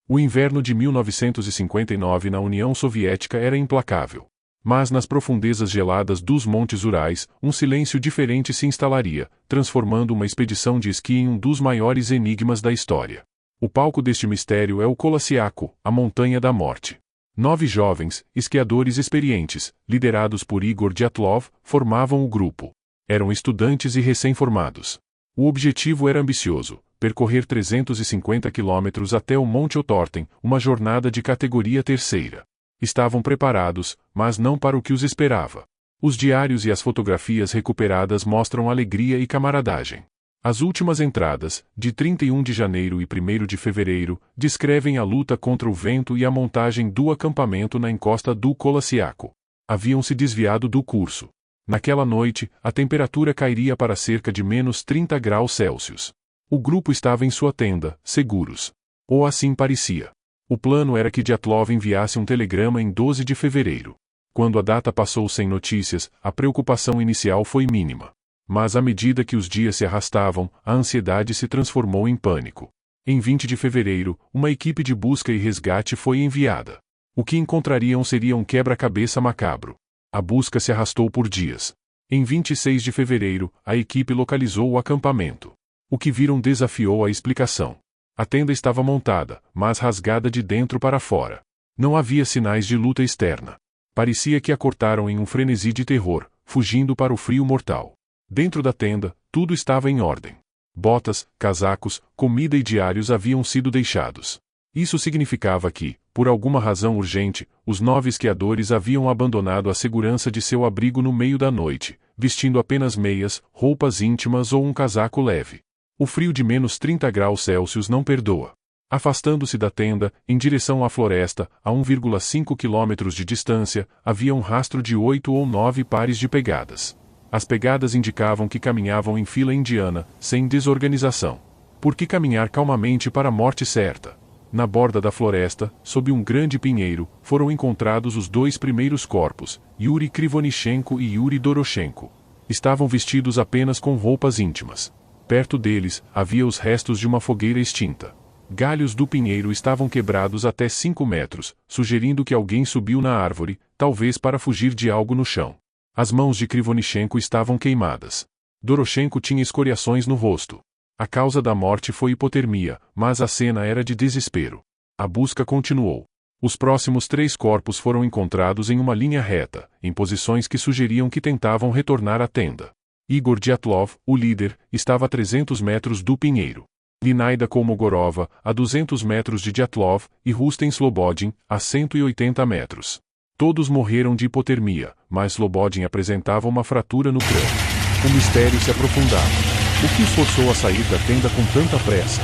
O inverno de 1959 na União Soviética era implacável. Mas nas profundezas geladas dos Montes Urais, um silêncio diferente se instalaria, transformando uma expedição de esqui em um dos maiores enigmas da história. O palco deste mistério é o Kolossiaco, a Montanha da Morte. 9 jovens, esquiadores experientes, liderados por Igor Dyatlov, formavam o grupo. Eram estudantes e recém-formados. O objetivo era ambicioso: percorrer 350 quilômetros até o Monte Otorten, uma jornada de categoria terceira. Estavam preparados, mas não para o que os esperava. Os diários e as fotografias recuperadas mostram alegria e camaradagem. As últimas entradas, de 31 de janeiro e 1º de fevereiro, descrevem a luta contra o vento e a montagem do acampamento na encosta do Kolossiaco. Haviam se desviado do curso. Naquela noite, a temperatura cairia para cerca de menos 30 graus Celsius. O grupo estava em sua tenda, seguros. Ou assim parecia. O plano era que Dyatlov enviasse um telegrama em 12 de fevereiro. Quando a data passou sem notícias, a preocupação inicial foi mínima. Mas à medida que os dias se arrastavam, a ansiedade se transformou em pânico. Em 20 de fevereiro, uma equipe de busca e resgate foi enviada. O que encontrariam seria um quebra-cabeça macabro. A busca se arrastou por dias. Em 26 de fevereiro, a equipe localizou o acampamento. O que viram desafiou a explicação. A tenda estava montada, mas rasgada de dentro para fora. Não havia sinais de luta externa. Parecia que a cortaram em um frenesi de terror, fugindo para o frio mortal. Dentro da tenda, tudo estava em ordem. Botas, casacos, comida e diários haviam sido deixados. Isso significava que, por alguma razão urgente, os 9 esquiadores haviam abandonado a segurança de seu abrigo no meio da noite, vestindo apenas meias, roupas íntimas ou um casaco leve. O frio de menos 30 graus Celsius não perdoa. Afastando-se da tenda, em direção à floresta, a 1,5 quilômetros de distância, havia um rastro de 8 ou 9 pares de pegadas. As pegadas indicavam que caminhavam em fila indiana, sem desorganização. Por que caminhar calmamente para a morte certa? Na borda da floresta, sob um grande pinheiro, foram encontrados os 2 primeiros corpos, Yuri Krivonichenko e Yuri Doroshenko. Estavam vestidos apenas com roupas íntimas. Perto deles, havia os restos de uma fogueira extinta. Galhos do pinheiro estavam quebrados até 5 metros, sugerindo que alguém subiu na árvore, talvez para fugir de algo no chão. As mãos de Krivonichenko estavam queimadas. Doroshenko tinha escoriações no rosto. A causa da morte foi hipotermia, mas a cena era de desespero. A busca continuou. Os próximos 3 corpos foram encontrados em uma linha reta, em posições que sugeriam que tentavam retornar à tenda. Igor Dyatlov, o líder, estava a 300 metros do pinheiro. Linaida Kolmogorova, a 200 metros de Dyatlov, e Rusten Slobodin, a 180 metros. Todos morreram de hipotermia, mas Slobodin apresentava uma fratura no crânio. O mistério se aprofundava. O que os forçou a sair da tenda com tanta pressa?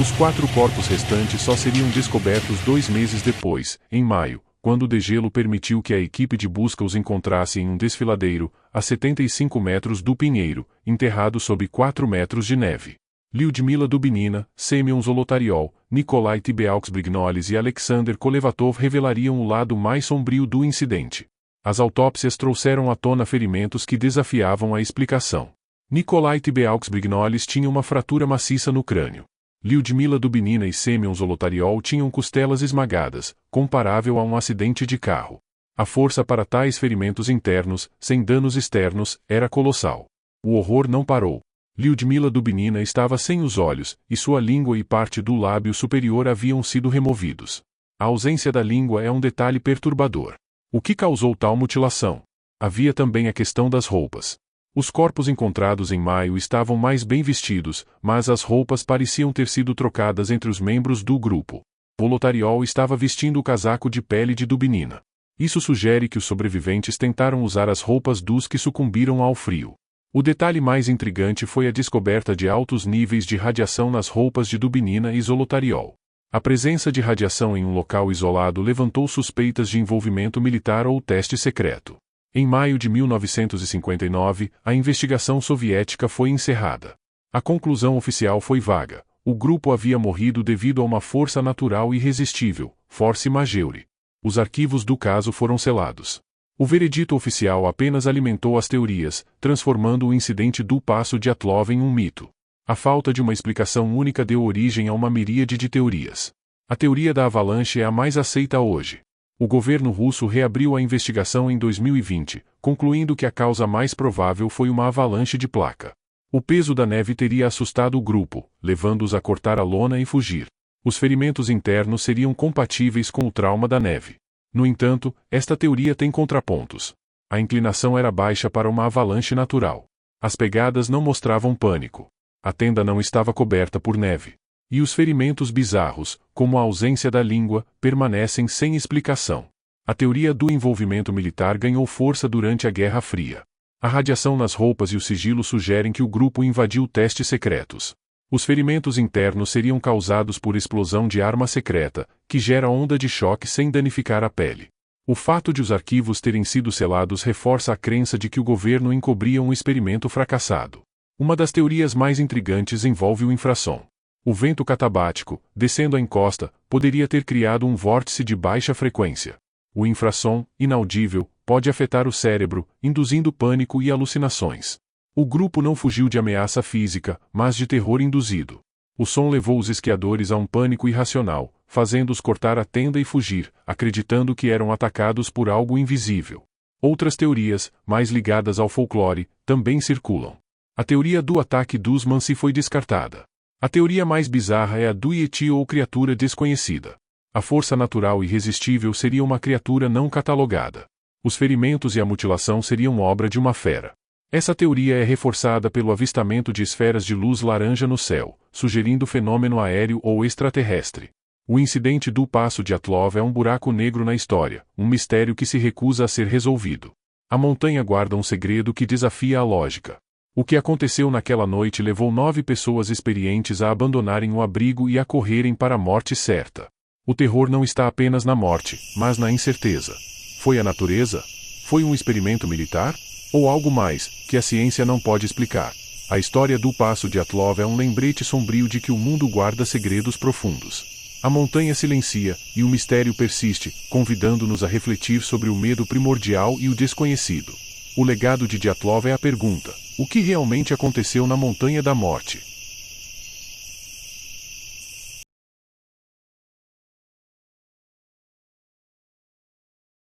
Os 4 corpos restantes só seriam descobertos 2 meses depois, em maio, quando o degelo permitiu que a equipe de busca os encontrasse em um desfiladeiro, a 75 metros do pinheiro, enterrado sob 4 metros de neve. Lyudmila Dubinina, Semyon Zolotaryov, Nikolai Tibeaux-Brignoles e Alexander Kolevatov revelariam o lado mais sombrio do incidente. As autópsias trouxeram à tona ferimentos que desafiavam a explicação. Nikolai Tibeaux-Brignoles tinha uma fratura maciça no crânio. Lyudmila Dubinina e Semyon Zolotaryov tinham costelas esmagadas, comparável a um acidente de carro. A força para tais ferimentos internos, sem danos externos, era colossal. O horror não parou. Lyudmila Dubinina estava sem os olhos, e sua língua e parte do lábio superior haviam sido removidos. A ausência da língua é um detalhe perturbador. O que causou tal mutilação? Havia também a questão das roupas. Os corpos encontrados em maio estavam mais bem vestidos, mas as roupas pareciam ter sido trocadas entre os membros do grupo. Volotaryov estava vestindo o casaco de pele de Dubinina. Isso sugere que os sobreviventes tentaram usar as roupas dos que sucumbiram ao frio. O detalhe mais intrigante foi a descoberta de altos níveis de radiação nas roupas de Dubinina e Zolotaryov. A presença de radiação em um local isolado levantou suspeitas de envolvimento militar ou teste secreto. Em maio de 1959, a investigação soviética foi encerrada. A conclusão oficial foi vaga. O grupo havia morrido devido a uma força natural irresistível, force majeure. Os arquivos do caso foram selados. O veredito oficial apenas alimentou as teorias, transformando o incidente do Passo Dyatlov em um mito. A falta de uma explicação única deu origem a uma miríade de teorias. A teoria da avalanche é a mais aceita hoje. O governo russo reabriu a investigação em 2020, concluindo que a causa mais provável foi uma avalanche de placa. O peso da neve teria assustado o grupo, levando-os a cortar a lona e fugir. Os ferimentos internos seriam compatíveis com o trauma da neve. No entanto, esta teoria tem contrapontos. A inclinação era baixa para uma avalanche natural. As pegadas não mostravam pânico. A tenda não estava coberta por neve. E os ferimentos bizarros, como a ausência da língua, permanecem sem explicação. A teoria do envolvimento militar ganhou força durante a Guerra Fria. A radiação nas roupas e o sigilo sugerem que o grupo invadiu testes secretos. Os ferimentos internos seriam causados por explosão de arma secreta, que gera onda de choque sem danificar a pele. O fato de os arquivos terem sido selados reforça a crença de que o governo encobria um experimento fracassado. Uma das teorias mais intrigantes envolve o infrassom. O vento catabático, descendo a encosta, poderia ter criado um vórtice de baixa frequência. O infrassom, inaudível, pode afetar o cérebro, induzindo pânico e alucinações. O grupo não fugiu de ameaça física, mas de terror induzido. O som levou os esquiadores a um pânico irracional, fazendo-os cortar a tenda e fugir, acreditando que eram atacados por algo invisível. Outras teorias, mais ligadas ao folclore, também circulam. A teoria do ataque dos Mansi foi descartada. A teoria mais bizarra é a do Yeti ou criatura desconhecida. A força natural irresistível seria uma criatura não catalogada. Os ferimentos e a mutilação seriam obra de uma fera. Essa teoria é reforçada pelo avistamento de esferas de luz laranja no céu, sugerindo fenômeno aéreo ou extraterrestre. O incidente do Passo de Dyatlov é um buraco negro na história, um mistério que se recusa a ser resolvido. A montanha guarda um segredo que desafia a lógica. O que aconteceu naquela noite levou 9 pessoas experientes a abandonarem o abrigo e a correrem para a morte certa. O terror não está apenas na morte, mas na incerteza. Foi a natureza? Foi um experimento militar? Ou algo mais, que a ciência não pode explicar? A história do Passo de Dyatlov é um lembrete sombrio de que o mundo guarda segredos profundos. A montanha silencia, e o mistério persiste, convidando-nos a refletir sobre o medo primordial e o desconhecido. O legado de Dyatlov é a pergunta: o que realmente aconteceu na Montanha da Morte?